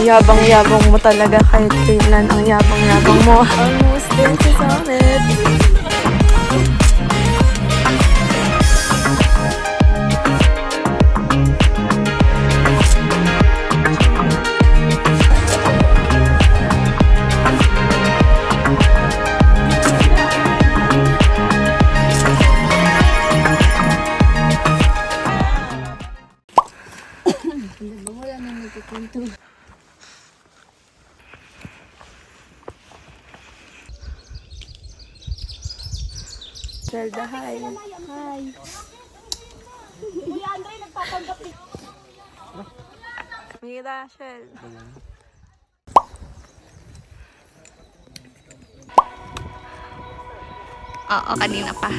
yabang-yabang mo talaga kahit kailan. Ang yabang-yabang mo. Almost there sa summit. Wala na nagkikwento. Zelda, hi. Hi. Kuya Andre, nagpapanggap ni... Mira, Shell. Oo, kanina pa.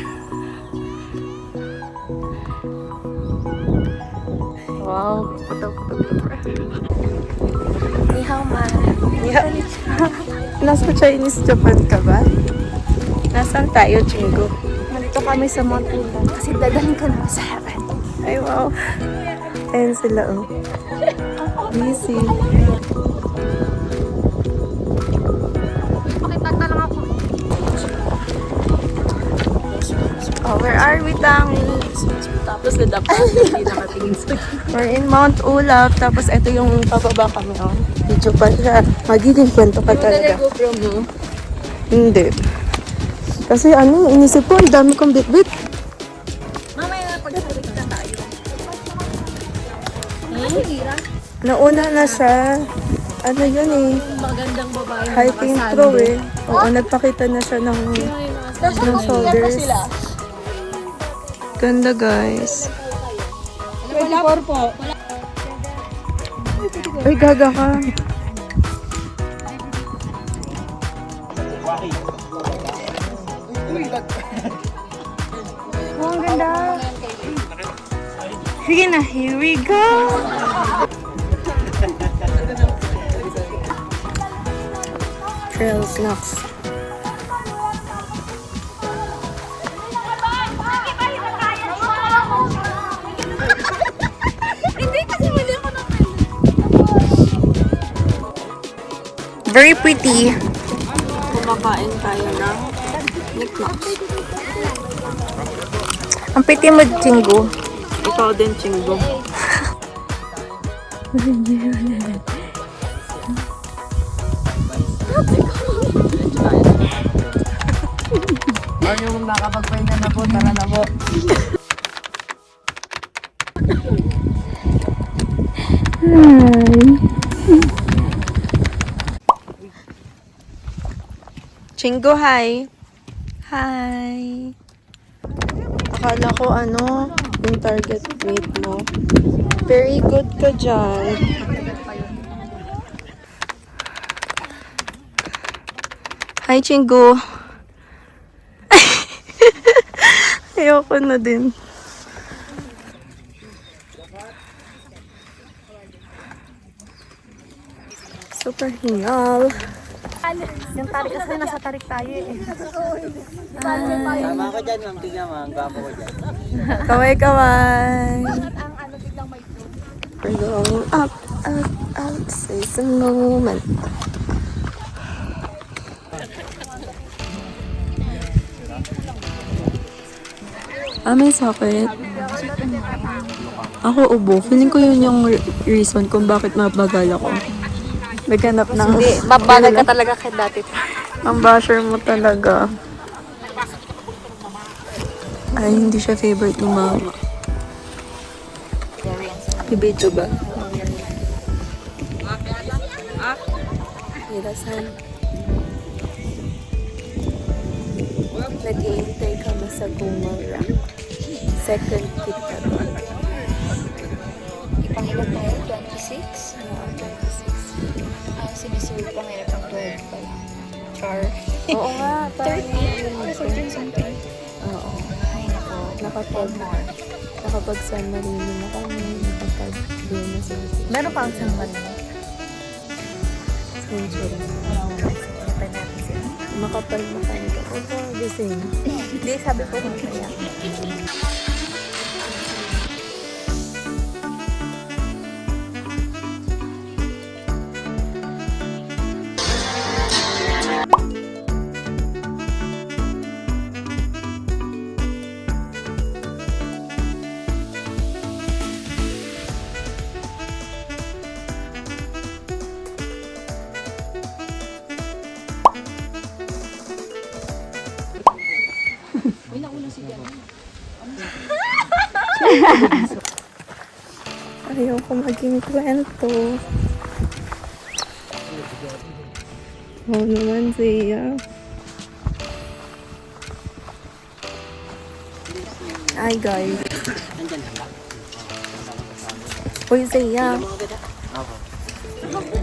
Wow, puto-puto. Ni hao ma. Yeah. Nasa Chinese Japan ka ba? Nasaan tayo, Chingo? Nandito kami sa Mount Ulan kasi dadalhin ka na sa akin. Ay, wow. Ayan sila, oh. Busy. Pakitagda lang ako. Oh, where are we, Tangi? Tapos nadapat, hindi nakatingin sa... We're in Mount Ulap. Tapos ito yung pababa kami, oh. Video pa siya. Magiging kwento ka talaga. GoPro mo? Hindi. Kasi ano, inisip ko, ang dami kong bit-bit. Mamaya na pag-salit na tayo. Nauna na siya. Ano yun eh. Magandang babae. Hiking throw eh. Oo, nagpakita na siya ng shoulders. Ganda, guys. 24 po. Ay, gaga ka. Oh, ang ganda. Sige na, here we go. Trail snacks. Hindi kasi mali ako ng... Very pretty. Kumakain tayo ng knickknacks. Ang pretty mo, Chingo. Ikaw din, Chingo. Yung nakapagpahinga na po, tara na po. Chingo, hi. Hi. Akala ko ano, yung target weight mo. Very good ka dyan. Hi, Chingo. Ayoko na din. Super hingal. Yung tarik kasi nasa tarik tayo eh. Tama ko dyan, ma'am. Tingnan mo, ang gwapo ko dyan. Kaway-kaway. Ang ano biglang may food. We're going up, up, up. Seize the moment. May sakit. Ako ubo. Feeling ko yun yung reason kung bakit mabagal ako. Naghanap ng... Hindi, mabagal ka talaga kay dati. Ang basher mo talaga. Ay, hindi siya favorite ni mama. Ibidyo ba? Hirasan. Nag-iintay kami sa Gumang Rock. Second pit na to. Ipangilan tayo, 26? Siniserve pa ngayon ang 12 pa lang. Char. Oo nga, parang 13 something. Oo. Ay, nako. Nakapag San Marino na kami. Nakapag Buenos Aires. Meron pa ang sangman mo? Century. Patay natin sila. Makapal makanig ako. The same. Hindi, sabi ko kung kaya. Ayaw ko maging kwento. Oo naman, Zia. Hi, guys. Uy, Zia.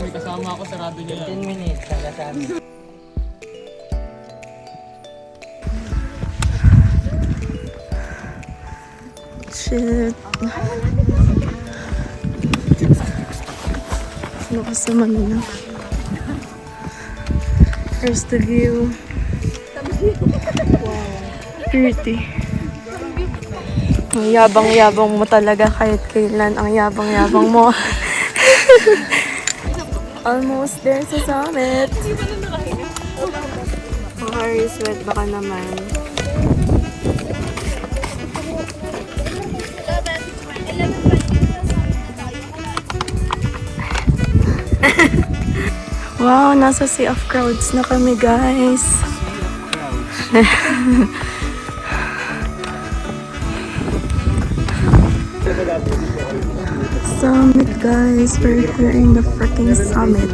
May kasama ako, sarado niya. 10 minutes, hanggang Shit. Lakas naman na. Here's the view. Wow. Pretty. Ang yabang-yabang mo talaga kahit kailan. Ang yabang-yabang mo. Almost there sa summit. Ang Harry sweat baka naman. Wow, nasa sea of crowds na kami, guys. Summit, guys. We're here in the freaking summit.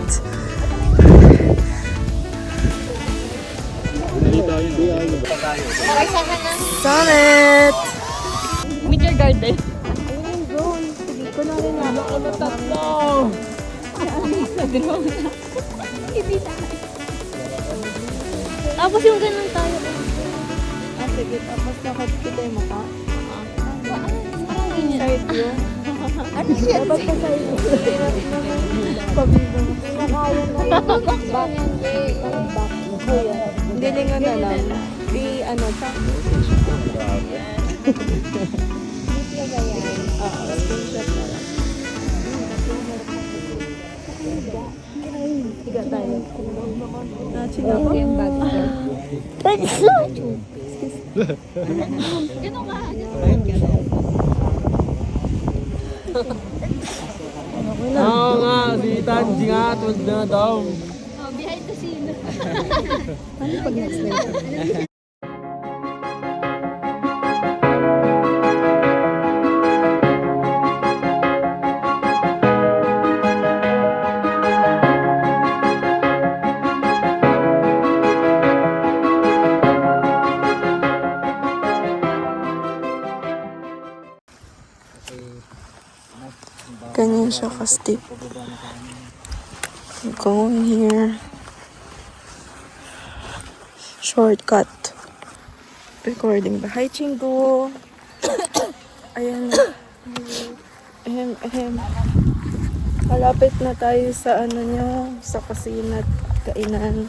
Summit! Meet your garden. Tapos yung ganun tayo. Sige, tapos nakot kita yung mukha. Side view. Ano siya? Dapat pa sa'yo. Pabibang. Nakaya na yun. Back. Hindi lingan na lang. Ano, sa? Screenshot na lang. Higa tayo. Chill ako. Yung bag. Oo nga, si Tanji nga, tuwag na daw. Behind the scene. Ano pag next level? Ganyan siya ka-steep. Going here. Shortcut. Recording ba? Hi, Chingo! Ayan. Ahem. Malapit na tayo sa ano nyo, sa kusina at kainan.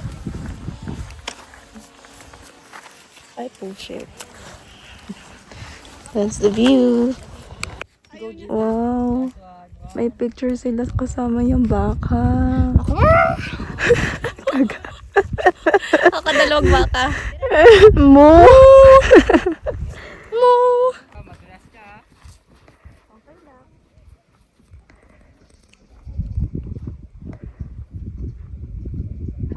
Ay, pushit. That's the view. Wow. May picture sila kasama yung baka. Ako dalawang baka. Mo! Mo!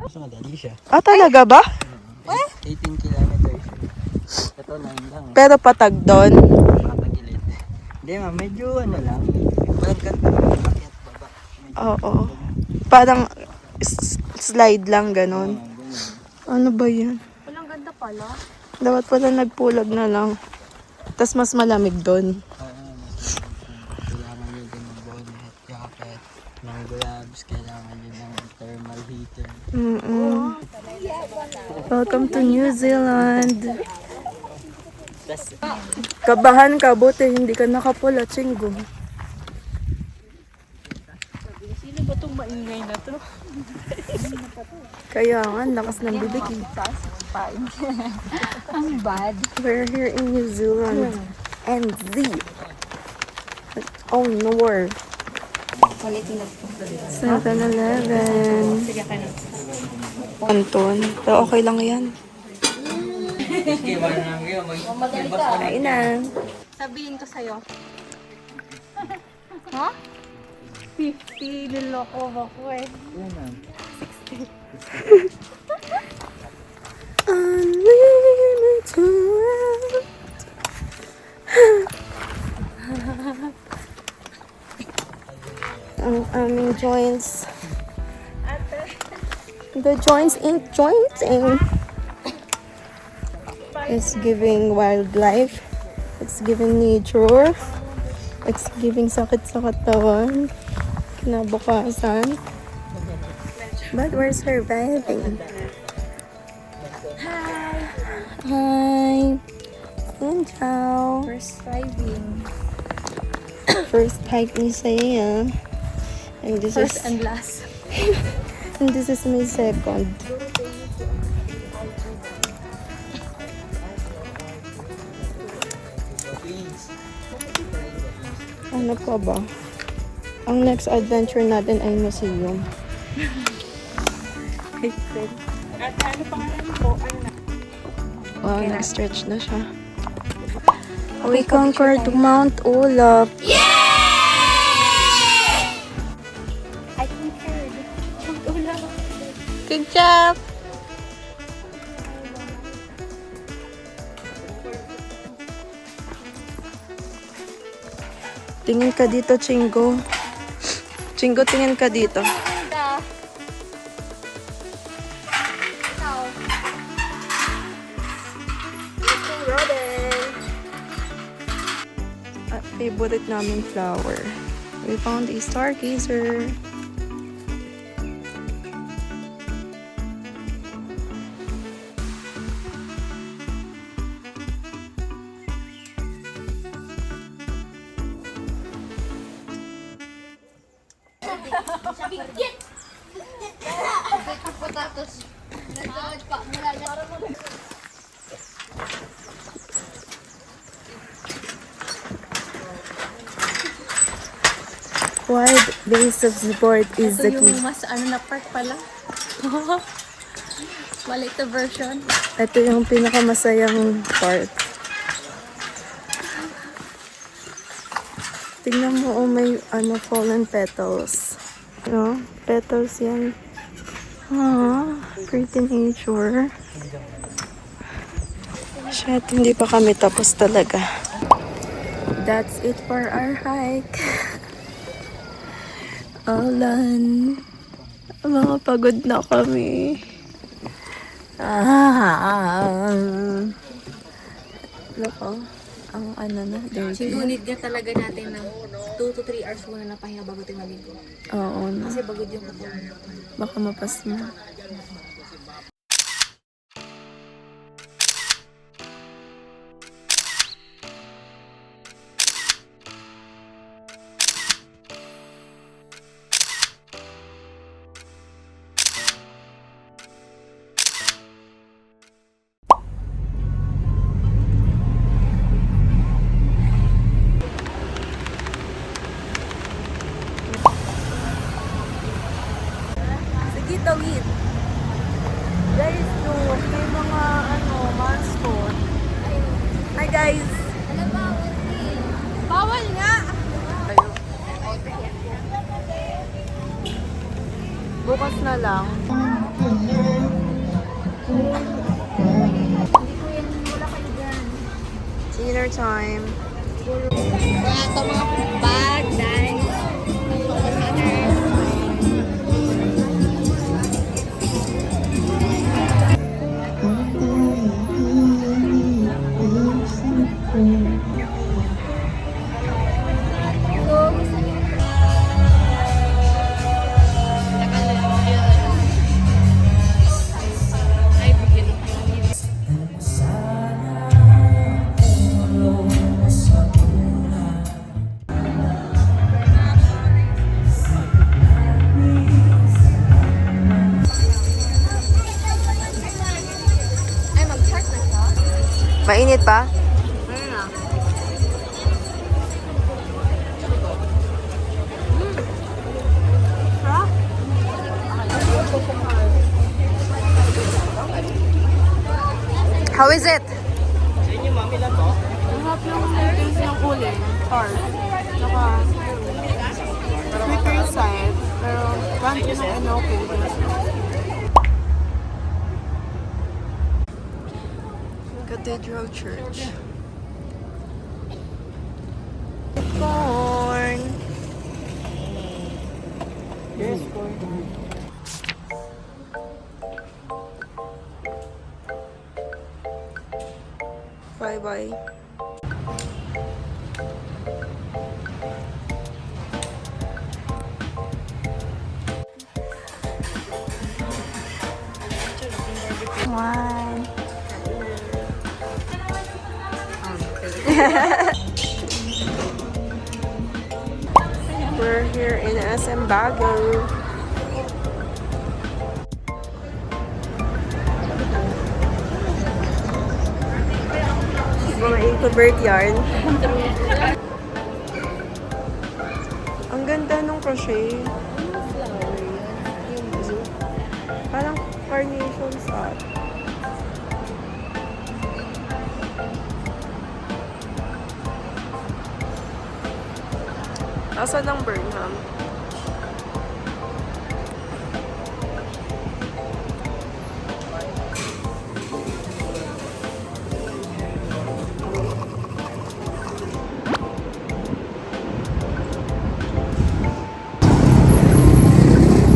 Mas madali siya. Ah, talaga ba? 18 kilometers. Ito 9 lang. Pero patag doon. Kapagilid. Hindi ma, medyo ano lang. Walang ganda. Akyat baba. Oo. Parang slide lang, ganun. Ano ba yan? Walang ganda pala. Dapat pala nagpulag na lang. Tapos mas malamig doon. Kailangan nyo din ng bonnet, jacket, ng gloves, kailangan nyo ng thermal heater. Welcome to New Zealand. Kabahan ka, buti hindi ka nakapula, Chingo. Sino ba itong maingay na to? Kaya nga, lakas ng bibig. Ang bad. We're here in New Zealand. And the more. 7-Eleven. Anton. Pero okay lang yan. Kain na. Sabihin ko sa'yo. Ha? 50. Niloko ako eh. Unlimited. ang aming joints. The joints ain't jointing. It's giving wildlife. It's giving nature. It's giving sakit sa katawan. Kinabukasan. But we're surviving. Hi! And ciao! First driving. First hike ni Saya. And this First is and last. and this is my second. Ano pa ba? Ang next adventure natin ay museum. Wow, nag-stretch na siya. We conquered Mount Olaf. I conquered. Good job! Tingin ka dito, Chingo. Chingo, tingin ka dito. At favorite namin flower. We found a stargazer. Wide base of support is the Ito key. yung mas na part pala. Maliit na version. Ito yung pinakamasayang part. Tingnan mo, may fallen petals. No? Petals yan. Pretty nature. Shit, hindi pa kami tapos talaga. That's it for our hike. Ulan. Mga pagod na kami. Loko. Ang na, dirty. Sinunid nga talaga natin ng 2 to 3 hours muna na pahinga bago tayo maligo. Oo na. Kasi bagod yung katawan. Baka mapas mo. Sige, tawid. Guys, look, may mga milestone. Hi guys! Bawal nga! Bukas na lang. Dinner time. Ito mga bag, dance. Mainit pa? How is it? Mahap yung taste ng uling. Tart. Saka sweeter side. Pero crunchy ng enoki. Cathedral Church. Corn. One. We're here in SM Baguio. Mga introvert yarn. Ang ganda nung crochet. Parang carnation sa. Asan ang Burnham?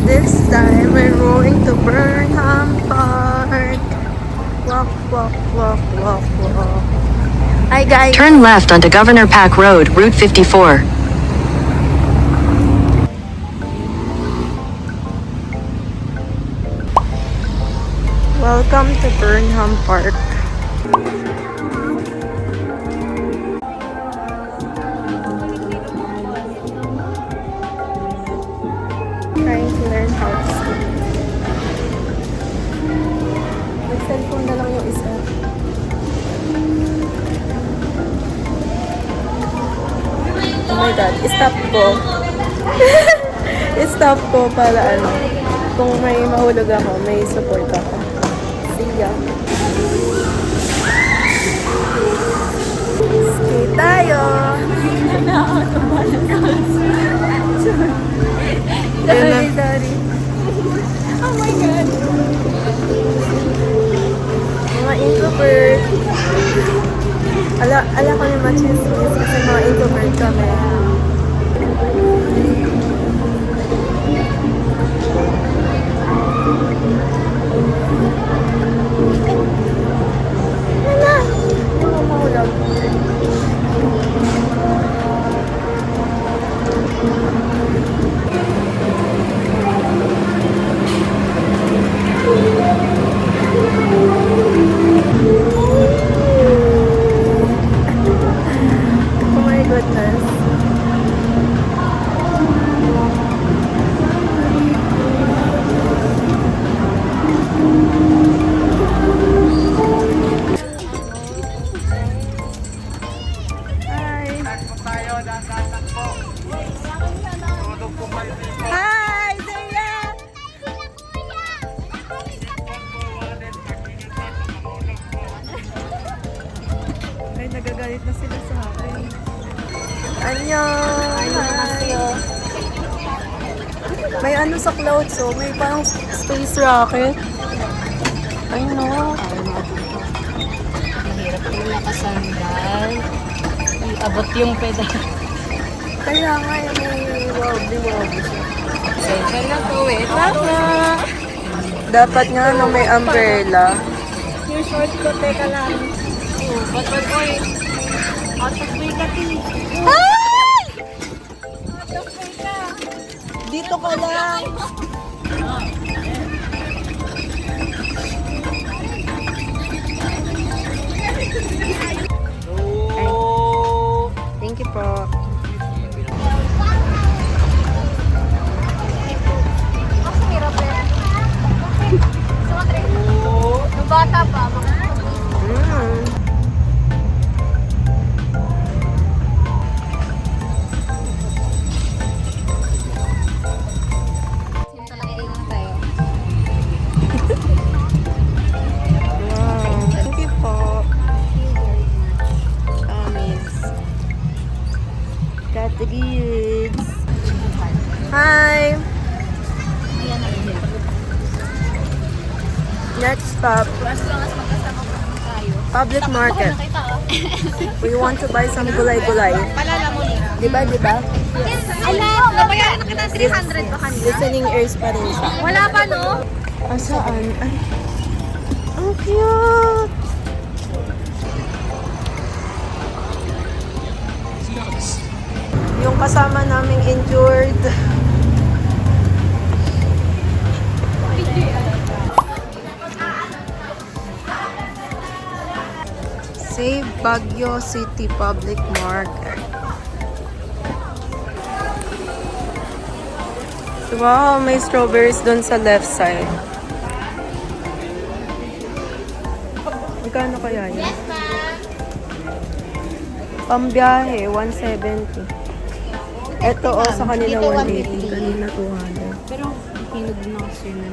This time we're going to Burnham Park. Walk, walk, walk, walk, walk. Hi guys! Turn left onto Governor Pack Road, Route 54. Welcome to Burnham Park. Trying to learn how to speak. May cellphone na lang yung isa. Oh my God, stop ko. Stop ko para ano, kung may mahulog ako, may support ako. See ya. Skate tayo. Sorry. Oh my God. Mga introvert. Ala ko yung machismis kasi mga introvert kami. Wala! Hindi mo mahulog. Oh my goodness. Hi. Hi, Zaya. Ay, nagagalit na sila sa akin. Annyeong! Hi! May ano sa clouds, so may parang space rocket. Ay, no. Mahirap yung nakasandal. Iabot yung pedal. Kaya nga yung may wobbly siya. Sensya na po eh. Dapat nga no may umbrella. Yung short ko, teka lang. Oh, but oy. Out of way ka, T. Ay! Out of way ka. Dito ka lang. Thank you po. Nung bata pa, Sino talaga yung tayo? Wow. Thank you po. Promise. Got the goods. Hi! Next stop, As long as magkasama po tayo. public market. We want to buy some gulay-gulay. Palala mo nila. Diba? Alam, nabayaran na kita 300 ba kanina? Listening ears pa rin siya. Wala pa, no? Saan? Ay, ang cute! Yung kasama naming injured. Save Baguio City Public Market. Wow, may strawberries dun sa left side. Magkano kaya yun? Yes, ma'am. Pambiyahe, 170. Ito sa kanila 180. Kanina 200. Pero hinog na kasi na.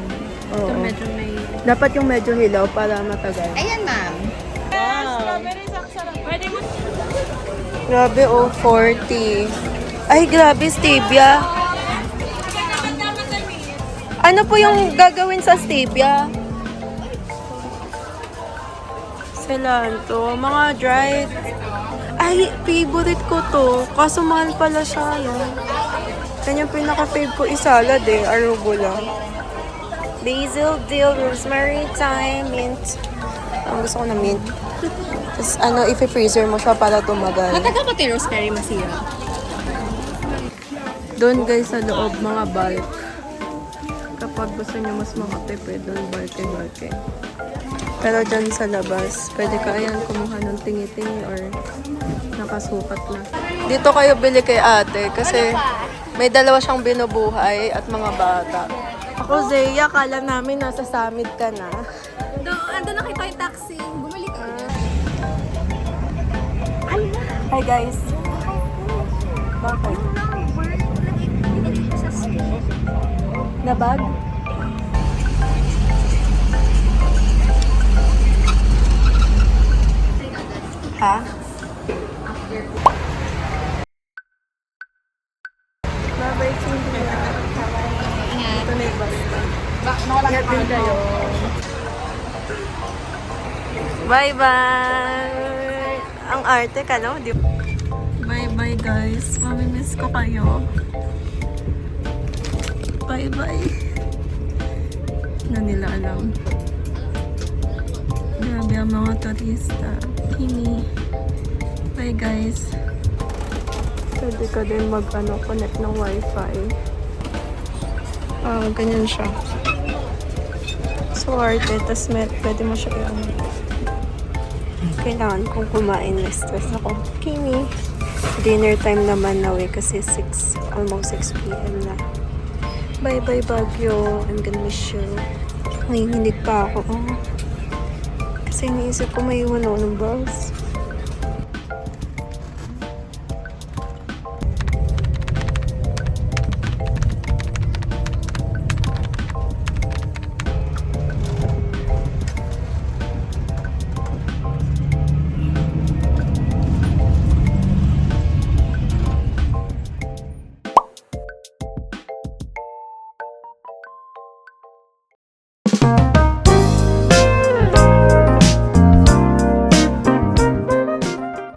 Oo. Medyo may... Dapat yung medyo hilaw para matagal. Ayan, ma'am. Grabe, 40. Ay, grabe, stevia. Ano po yung gagawin sa stevia? Cilantro, mga dried. Ay, favorite ko to. Kaso mahal pala siya, no? Kanyang pinaka-fave ko isalad arugula. Basil, dill, rosemary, thyme, mint. Ang gusto ko na mint. Tapos i-freezer mo siya para tumagal. Matagal ba tayo rosemary masira? Doon guys sa loob, mga bulk. Kapag gusto nyo mas makatipid, doon bulky. Pero dyan sa labas, pwede ka ayan kumuha ng tingi-tingi or nakasukat na. Dito kayo bili kay ate kasi may dalawa siyang binubuhay at mga bata. Ako, Zea, kala namin nasa summit ka na. Ando nakita yung taxi. Bumalik ka. Hi guys. Bakit? Na bag? Ha? Bye-bye, Cynthia. Ito na yung basta. Ingat din kayo. Bye-bye! Ang arte ka, no? Bye-bye, guys. Mamimiss ko kayo. Bye-bye. Na nila alam. Grabe ang mga turista. Kimi. Bye, guys. Pwede ka din connect ng wifi. Ganyan siya. So, arte. Tapos pwede mo siya kailangan kong kumain na stress ako. Kimi. Dinner time naman na kasi almost 6 p.m. na. Bye-bye Baguio. I'm gonna miss you. Nanginginig pa ako. Kasi iniisip ko may iwan ako ng bus.